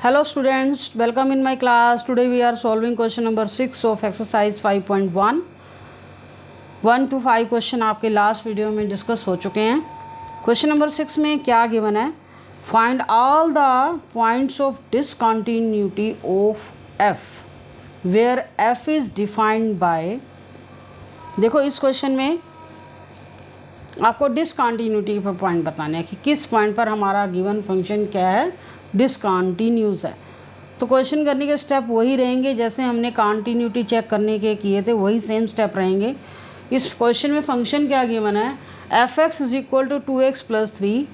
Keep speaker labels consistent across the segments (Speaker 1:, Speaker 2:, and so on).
Speaker 1: Hello students, welcome in my class. Today we are solving question number 6 of exercise 5.1. 1 to 5 question आपके last video में discuss हो चुके हैं. Question number 6 में क्या गिवन है? Find all the points of discontinuity of f where f is defined by. देखो इस क्वेश्चन में आपको डिसकंटिन्यूटी पर पॉइंट बताने हैं कि किस पॉइंट पर हमारा गिवन फंक्शन क्या है, डिसकंटिन्यूस है. तो क्वेश्चन करने के स्टेप वही रहेंगे जैसे हमने कंटिन्यूटी चेक करने के किए थे, वही सेम स्टेप रहेंगे. इस क्वेश्चन में फंक्शन क्या गिवन है? F X is equal to 2x plus 3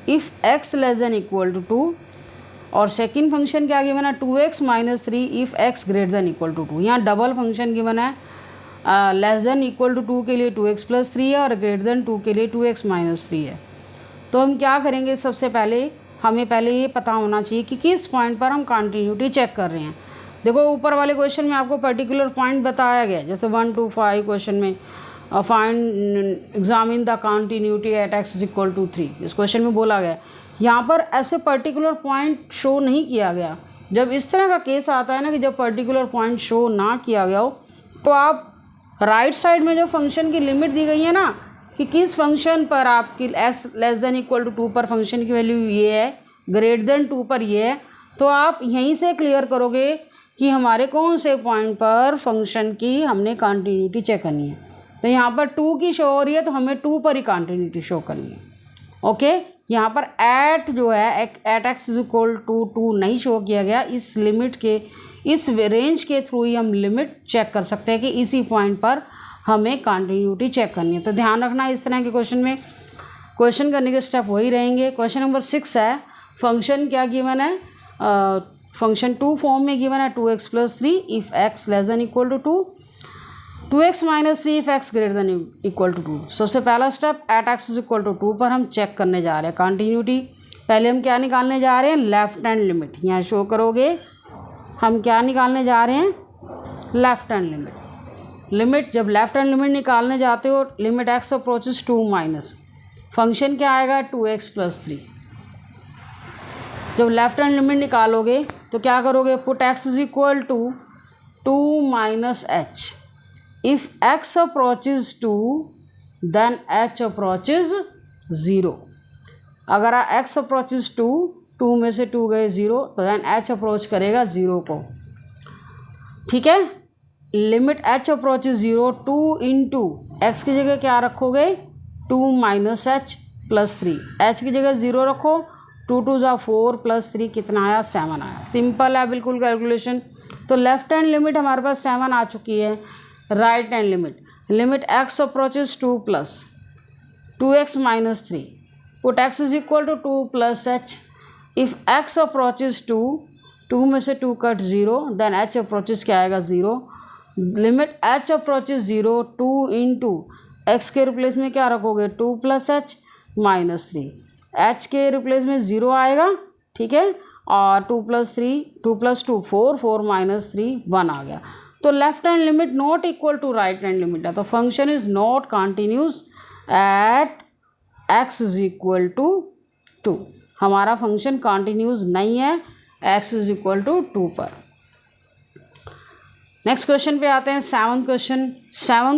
Speaker 1: if x less than equal to 2. और सेकंड फंक्शन क्या गिवन है? 2x minus 3 if x greater than equal to 2. यहाँ डबल फंक्शन गिवन है. लेस देन इक्वल टू 2 के लिए 2x plus 3 है और greater than 2 के लिए 2x माइनस 3 है. तो हम क्या करेंगे? सबसे पहले हमें पहले ये पता होना चाहिए कि किस पॉइंट पर हम कंटिन्यूटी चेक कर रहे हैं. देखो ऊपर वाले क्वेश्चन में आपको पर्टिकुलर पॉइंट बताया गया है, जैसे 1 to 5 क्वेश्चन में find examine the continuity at x is equal to 3. इस क्वेश्चन में बोला गया. यहाँ पर ऐसे पर्टिकुलर पॉइंट शो नहीं किया गया. जब इस तरह का केस आता है ना कि जब पर्टिकुलर पॉइंट शो ना किया गया हो, तो आप राइट साइड में जो फंक्शन की लिमिट दी गई है ना कि किस फंक्शन पर आपकी s less than equal to 2 पर फंक्शन की वैल्यू ये है, ग्रेटर देन 2 पर ये है, तो आप यहीं से क्लियर करोगे कि हमारे कौन से पॉइंट पर फंक्शन की हमने कंटिन्यूटी चेक करनी है. तो यहाँ पर 2 की शो हो रही है तो हमें 2 पर ही कंटिन्यूटी शो करनी है. ओके, यहाँ पर एट जो है at X is equal to 2 नहीं शो किया गया. इस लिमिट के इस रेंज के थ्रू ही हम लिमिट चेक कर सकते हैं कि इसी पॉइंट पर हमें कंटिन्यूटी चेक करनी है. तो ध्यान रखना इस तरह के क्वेश्चन में क्वेश्चन करने के स्टेप वही रहेंगे. क्वेश्चन नंबर 6 है. फंक्शन क्या गिवन है? फंक्शन 2 फॉर्म में गिवन है 2x plus 3 if x less than equal to 2, 2x minus 3 if x greater than equal to 2. सबसे पहला step at x is equal to 2 पर हम चेक करने जा रहे हैं कंटिन्यूटी. पहले हम क्या निकालने जा रहे हैं? Left hand limit. यहाँ शो करोगे हम क्या निकालने जा रहे हैं? Left hand limit. लिमिट जब लेफ्ट हैंड लिमिट निकालने जाते हो, limit x approaches 2 minus function क्या आएगा? 2x plus 3. जब लेफ्ट हैंड लिमिट निकालोगे तो क्या करोगे? Put x is equal to 2 minus H. If x approaches 2 then h approaches 0. अगर x अप्रोचेस 2 में से 2 गए 0 तो देन h अप्रोच करेगा 0 को. ठीक है, limit h approaches 0 2 into x की जगह क्या रखोगे? 2 माइनस एच प्लस 3. h की जगह 0 रखो. 2 2 ज़ा 4 प्लस 3 कितना आया? 7 आया. सिंपल है बिल्कुल कैलकुलेशन. तो लेफ्ट हैंड लिमिट हमारे पास 7 आ चुकी है. Right hand limit x approaches 2 plus 2x minus 3. Put x is equal to 2 plus H. If x approaches 2 में से 2 कट 0 देन h अप्रोचेस क्या आएगा? 0. Limit h approaches 0 2 into x के रिप्लेस में क्या रखोगे? 2 प्लस एच माइनस 3. h के replace में 0 आएगा. ठीक है, और 2 प्लस 2 4 4 माइनस 3 1 आ गया. तो left hand limit not equal to right hand limit है. तो function is not continuous at x is equal to 2. हमारा फंक्शन कंटिन्यूस नहीं है x इज इक्वल टू 2 पर. नेक्स्ट क्वेश्चन पे आते हैं. 7th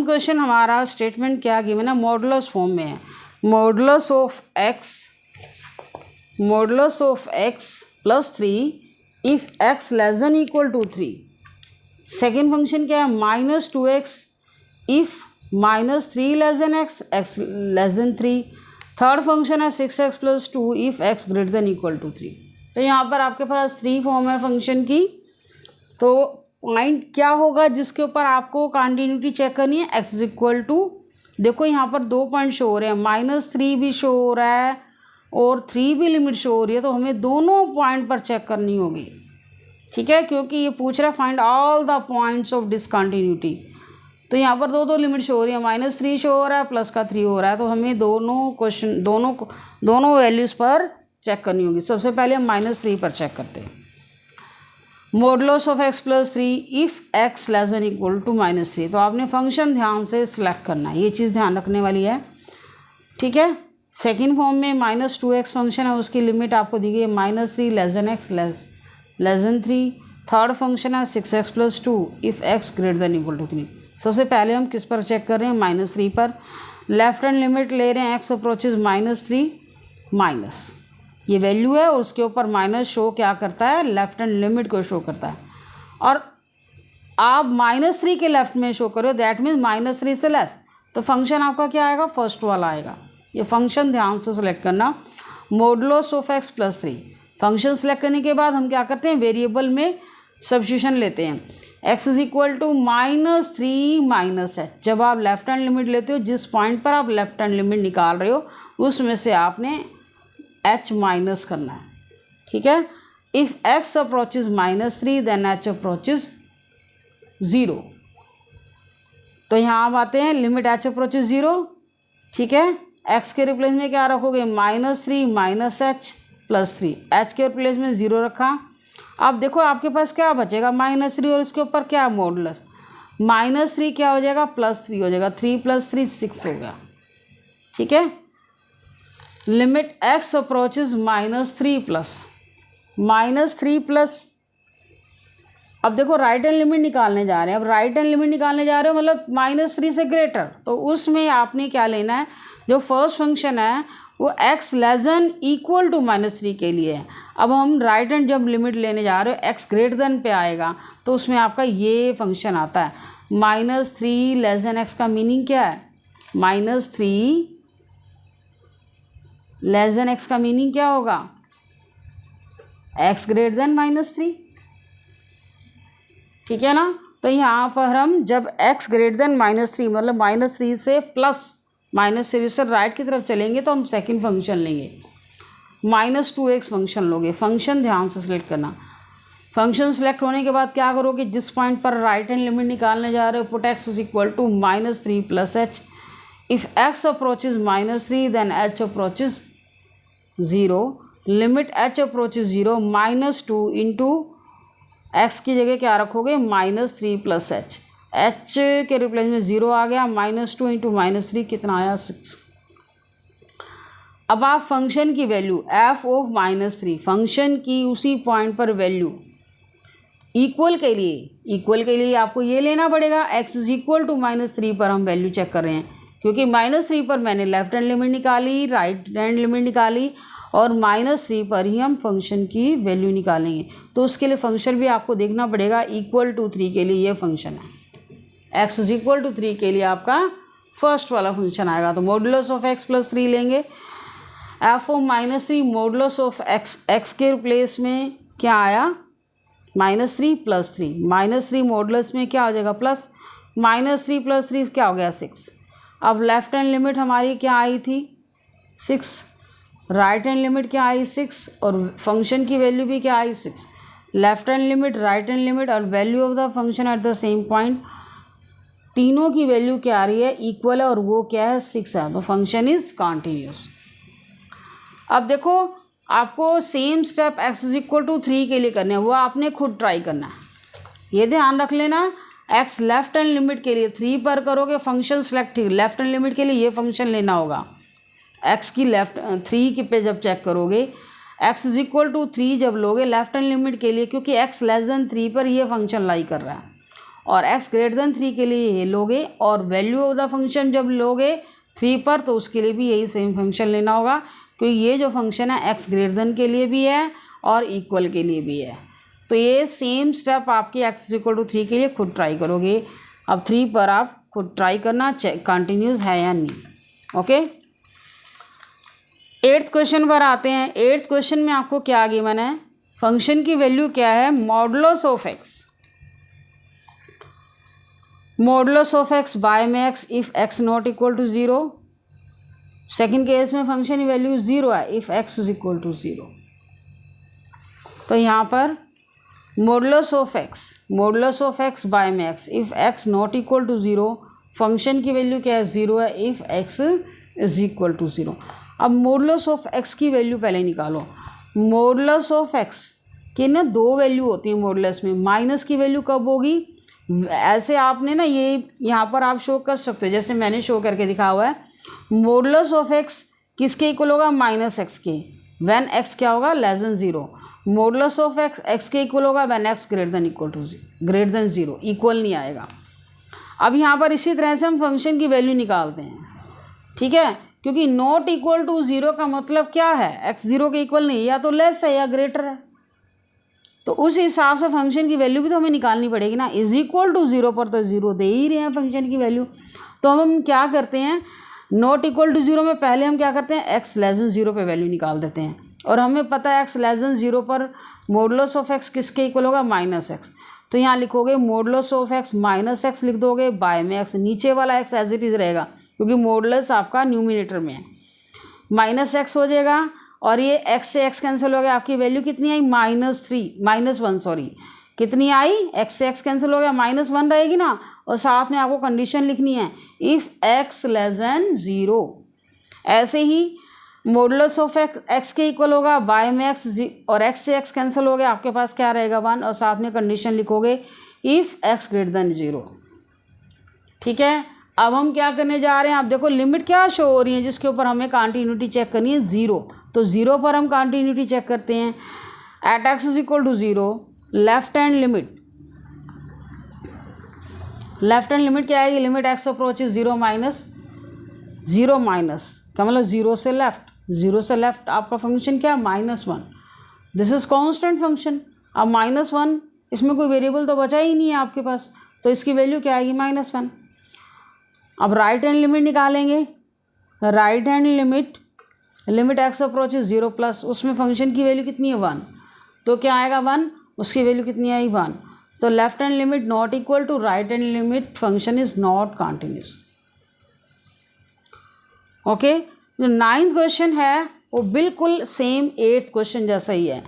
Speaker 1: क्वेश्चन हमारा स्टेटमेंट क्या गिवन है? मॉडुलस फॉर्म में है. Modulus of x plus 3 if x less than equal to 3. Second function क्या है? Minus 2x if minus 3 less than x less than 3. Third function है 6x plus 2 if x greater than equal to 3. तो यहाँ पर आपके पास 3 form है function की. तो पॉइंट क्या होगा जिसके ऊपर आपको कंटिन्यूटी चेक करनी है? x इज इक्वल टू, देखो यहाँ पर 2 पॉइंट शो हो रहे हैं, -3 भी शो हो रहा है और 3 भी लिमिट शो हो रही है. तो हमें दोनों पॉइंट पर चेक करनी होगी. ठीक है, क्योंकि ये पूछ रहा है find all the points of discontinuity. तो यहाँ पर दो लिमिट शो हो रही है, -3 शो हो रहा है, प्लस का 3 हो रहा है. तो हमें दोनों वैल्यूज़ पर चेक करनी होगी. सबसे पहले हम -3 पर चेक करते हैं. Modulus of x plus 3 if x less than equal to -3. तो आपने फंक्शन ध्यान से सिलेक्ट करना है, ये चीज़ ध्यान रखने वाली है. ठीक है, सेकेंड फॉर्म में -2x फंक्शन है, उसकी लिमिट आपको दी गई है -3 less than x less than 3। Third function है 6x + 2 if x greater than equal to 3। सबसे पहले हम किस पर चेक कर रहे हैं, -3 पर। लेफ्ट हैंड लिमिट ले रहे हैं, x अप्रोचेज -3 माइनस, ये वैल्यू है और उसके ऊपर माइनस शो क्या करता है, लेफ्ट हैंड लिमिट को शो करता है। और आप -3 के लेफ्ट में शो करो, दैट मीन्स -3 से लेस, तो फंक्शन आपका क्या आएगा, फर्स्ट वाला आएगा। ये फंक्शन ध्यान से सेलेक्ट करना, modulus of x + 3। Function select करने के बाद हम क्या करते हैं, वेरिएबल में सब्स्टिट्यूशन लेते हैं। x = -3 - h। जब आप लेफ्ट हैंड लिमिट लेते हो, जिस पॉइंट पर आप लेफ्ट हैंड लिमिट निकाल रहे हो उसमें से आपने h माइनस करना है, ठीक है। If x approaches -3 then h approaches 0। तो यहाँ आप आते हैं, लिमिट h अप्रोचेज 0, ठीक है। x के रिप्लेस में क्या रखोगे, -3 - h + 3। h के रिप्लेस में 0 रखा। अब देखो आपके पास क्या बचेगा, -3 और इसके ऊपर क्या मॉडुलस, -3 क्या हो जाएगा, +3 हो जाएगा। 3 + 3 6 हो गया, ठीक है। लिमिट x अप्रोचेज -3 प्लस, अब देखो राइट हैंड लिमिट निकालने जा रहे हैं। अब राइट हैंड लिमिट निकालने जा रहे हो मतलब -3 से ग्रेटर, तो उसमें आपने क्या लेना है, जो फर्स्ट फंक्शन है वो x ≤ -3 के लिए है। अब हम राइट हैंड जब लिमिट लेने जा रहे हो x ग्रेटर देन पे आएगा, तो उसमें आपका ये फंक्शन आता है। -3 < x का मीनिंग क्या है, -3 < x का मीनिंग क्या होगा, x ग्रेटर देन -3, ठीक है ना। तो यहाँ पर हम जब x ग्रेटर देन -3 मतलब -3 से प्लस, माइनस से राइट की तरफ चलेंगे तो हम सेकंड फंक्शन लेंगे, -2x फंक्शन लोगे। फंक्शन ध्यान से सिलेक्ट करना। फंक्शन सेलेक्ट होने के बाद क्या करोगे, जिस पॉइंट पर राइट हैंड लिमिट निकालने जा रहे हो, put x = -3 + h। If x approaches -3 then h approaches 0। Limit h approaches 0, -2 × x की जगह क्या रखोगे, -3 + h। h के रिप्लेस में 0 आ गया, -2 × -3 कितना आया, 6। अब आप फंक्शन की वैल्यू f ऑफ -3, फंक्शन की उसी पॉइंट पर वैल्यू इक्वल के लिए आपको ये लेना पड़ेगा, x = -3 पर हम वैल्यू चेक कर रहे हैं, क्योंकि -3 पर मैंने लेफ्ट हैंड लिमिट निकाली, राइट हैंड लिमिट निकाली, और -3 पर ही हम फंक्शन की वैल्यू निकालेंगे। तो उसके लिए फंक्शन भी आपको देखना पड़ेगा, =3 के लिए ये फंक्शन है। x = 3 के लिए आपका फर्स्ट वाला फंक्शन आएगा, तो मॉडुलस ऑफ x + 3 लेंगे। f of -3 modulus of x के रिप्लेस में क्या आया, -3 + 3, -3 मॉडुलस में क्या हो जाएगा, प्लस, -3 + 3 क्या हो गया, 6। अब लेफ्ट हैंड लिमिट हमारी क्या आई थी, 6, राइट हैंड लिमिट क्या आई, 6, और फंक्शन की वैल्यू भी क्या आई, 6। Left hand limit, right hand limit और value of the function at the same point, तीनों की वैल्यू क्या आ रही है, इक्वल है, और वो क्या है, 6 है, तो फंक्शन इज कॉन्टिन्यूस। अब देखो आपको सेम स्टेप x = 3 के लिए करने हैं, वो आपने खुद ट्राई करना है, ये ध्यान रख लेना। x लेफ्ट हैंड लिमिट के लिए 3 पर करोगे, function select, left hand limit के लिए ये फंक्शन लेना होगा। x की लेफ्ट 3 की पे जब चेक करोगे, x = 3 जब लोगे लेफ्ट हैंड लिमिट के लिए, क्योंकि x < 3 पर ये फंक्शन लाई कर रहा है, और x ग्रेटर 3 के लिए ये लोगे, और वैल्यू ऑफ द फंक्शन जब लोगे 3 पर, तो उसके लिए भी यही सेम फंक्शन लेना होगा, क्योंकि ये जो फंक्शन है x ग्रेटर के लिए भी है और इक्वल के लिए भी है। तो ये सेम स्टेप आपके x = 3 के लिए खुद ट्राई करोगे। अब 3 पर आप खुद ट्राई करना, चेक कंटिन्यूस है या नहीं। ओके, 8th क्वेश्चन पर आते हैं। 8th क्वेश्चन में आपको क्या गिवन है, फंक्शन की वैल्यू क्या है, मॉडुलस ऑफ x बाय में x if x ≠ 0। Second case में फंक्शन की वैल्यू 0 है, इफ़ x = 0। तो यहाँ पर मॉडुलस ऑफ x बाय में x इफ़ x ≠ 0, फंक्शन की वैल्यू क्या है, 0 है, इफ़ x = 0। अब मॉडुलस ऑफ x की वैल्यू पहले निकालो। मॉडुलस ऑफ x की ना 2 वैल्यू होती है मॉडुलस में। माइनस की वैल्यू कब होगी, ऐसे आपने ना ये यहाँ पर आप शो कर सकते हो, जैसे मैंने शो करके दिखा हुआ है। मॉडुलस ऑफ x किसके इक्वल होगा, -x के, व्हेन x क्या होगा, <0। मॉडुलस ऑफ एक्स एक्स के इक्वल होगा when x greater than zero, equal नहीं आएगा। अब यहाँ पर इसी तरह से हम फंक्शन की वैल्यू निकालते हैं, ठीक है, क्योंकि नॉट इक्वल टू जीरो का मतलब क्या है, एक्स जीरो के इक्वल नहीं, या तो लेस है या ग्रेटर है। तो उस हिसाब से फंक्शन की वैल्यू भी तो हमें निकालनी पड़ेगी ना। इज इक्वल टू जीरो पर तो जीरो दे ही रहे हैं फंक्शन की वैल्यू, तो हम क्या करते हैं, नॉट इक्वल टू जीरो में पहले हम क्या करते हैं, एक्स लेस देन जीरो पे वैल्यू निकाल देते हैं। और हमें पता है एक्स लेस देन जीरो पर मॉडुलस ऑफ एक्स किसके इक्वल होगा, माइनस एक्स। तो यहाँ लिखोगे modulus of x minus x लिख दोगे, बाय में एक्स, नीचे वाला एक्स एज इट इज रहेगा क्योंकि मॉडुलस आपका न्यूमिनेटर में है, माइनस एक्स हो जाएगा। और ये एक्स से एक्स कैंसिल हो गया, आपकी वैल्यू कितनी आई, -1 कितनी आई, एक्स से एक्स कैंसिल हो गया, -1 रहेगी ना। और साथ में आपको कंडीशन लिखनी है, if X less than zero. ऐसे ही मॉडुलस ऑफ एक्स के इक्वल होगा बाय में एक्स, और एक्स से एक्स कैंसिल हो गया, आपके पास क्या रहेगा 1, और साथ में कंडीशन लिखोगे if X greater than zero, ठीक है। अब हम क्या करने जा रहे हैं, आप देखो लिमिट क्या शो हो रही है जिसके ऊपर हमें कंटिन्यूटी चेक करनी है, जीरो। तो जीरो पर हम कंटिन्यूटी चेक करते हैं। At X is equal to zero, left hand limit क्या आएगी, limit X approaches zero minus का मतलब जीरो से लेफ्ट आपका फंक्शन क्या है, -1। This is constant function. अब -1 इसमें कोई वेरिएबल तो बचा ही नहीं है आपके पास, तो इसकी वैल्यू क्या आएगी, -1। अब राइट हैंड लिमिट निकालेंगे, right hand limit X approaches zero plus, उसमें फंक्शन की वैल्यू कितनी है 1, तो क्या आएगा 1, उसकी वैल्यू कितनी आई 1। तो left hand limit not equal to right hand limit, function is not continuous. Okay, जो 9th क्वेश्चन है वो बिल्कुल सेम 8th क्वेश्चन जैसा ही है।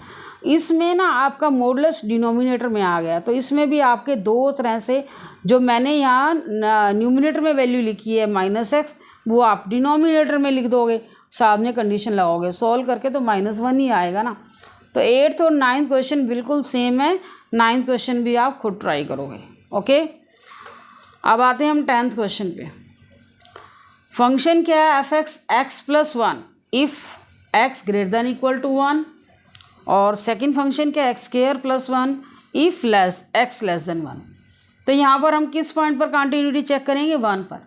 Speaker 1: इसमें ना आपका मॉडुलस डिनोमिनेटर में आ गया, तो इसमें भी आपके दो तरह से, जो मैंने यहाँ न्यूमिनेटर में वैल्यू लिखी है -x, वो आप डिनोमिनेटर में लिख दोगे, साथ में कंडीशन लगाओगे, सॉल्व करके तो -1 ही आएगा ना। तो 8th और 9th क्वेश्चन बिल्कुल सेम है, 9th क्वेश्चन भी आप खुद ट्राई करोगे। ओके, अब आते हैं हम 10th क्वेश्चन पे। फंक्शन क्या है, F X X plus 1 if X greater than equal to 1, और सेकेंड फंक्शन क्या है, X square plus 1 if X less than 1। तो यहाँ पर हम किस पॉइंट पर कंटिन्यूटी चेक करेंगे, 1 पर।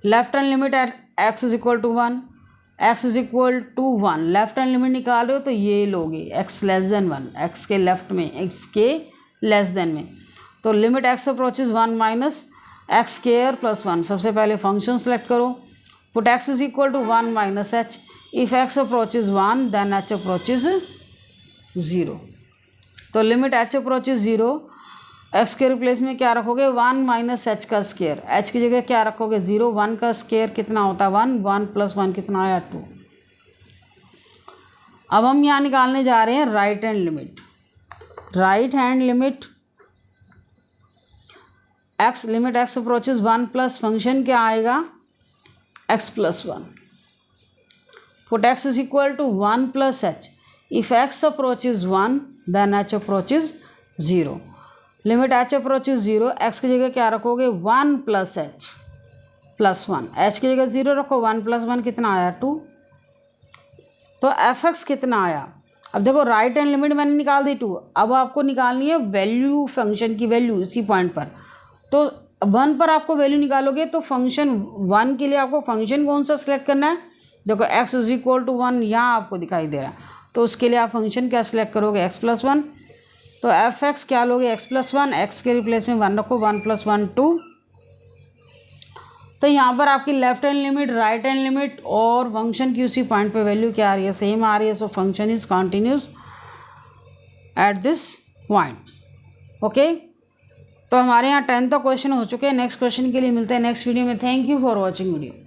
Speaker 1: Left hand limit at X is equal to 1, X is equal to 1, left hand limit निकाल रहे हो तो ये लोगे एक्स लेस देन 1, एक्स के लेफ्ट में, एक्स के लेस देन में। तो limit X approaches 1 minus X square plus 1। सबसे पहले फंक्शन सेलेक्ट करो, put X is equal to 1 minus H, if X approaches 1 then H approaches 0। तो लिमिट एच अप्रोचेज 0, एक्स के रिप्लेस में क्या रखोगे, 1 माइनस एच का स्क्वायर, एच की जगह क्या रखोगे 0, 1 का स्क्वायर कितना होता है 1, 1 प्लस 1 कितना आया 2। अब हम यहाँ निकालने जा रहे हैं right hand limit. Right hand limit X approaches 1 plus function क्या आएगा, X plus 1, put X is equal to 1 plus H, if X approaches 1 then H approaches 0। Limit H approaches 0, X की जगह क्या रखोगे 1 प्लस एच प्लस 1, एच की जगह 0 रखो, 1 plus 1 कितना आया 2। तो एफ एक्स कितना आया, अब देखो राइट हैंड लिमिट मैंने निकाल दी 2, अब आपको निकालनी है वैल्यू, फंक्शन की वैल्यू इसी पॉइंट पर। तो 1 पर आपको वैल्यू निकालोगे तो फंक्शन 1 के लिए आपको फंक्शन कौन सा सिलेक्ट करना है, देखो एक्स इज इक्वल टू 1 यहाँ आपको दिखाई दे रहा है, तो उसके लिए आप फंक्शन क्या सिलेक्ट करोगे, एक्स प्लस 1। तो एफ एक्स क्या लोगे, एक्स प्लस 1, एक्स के रिप्लेस में 1 रखो, 1 प्लस 1 2। तो यहाँ पर आपकी left hand limit, right hand limit और फंक्शन की उसी पॉइंट पे वैल्यू क्या आ रही है, सेम आ रही है। So function is continuous at this point. Okay, तो हमारे यहाँ 10th क्वेश्चन हो चुके हैं। नेक्स्ट क्वेश्चन के लिए मिलते हैं नेक्स्ट वीडियो में। Thank you for watching video.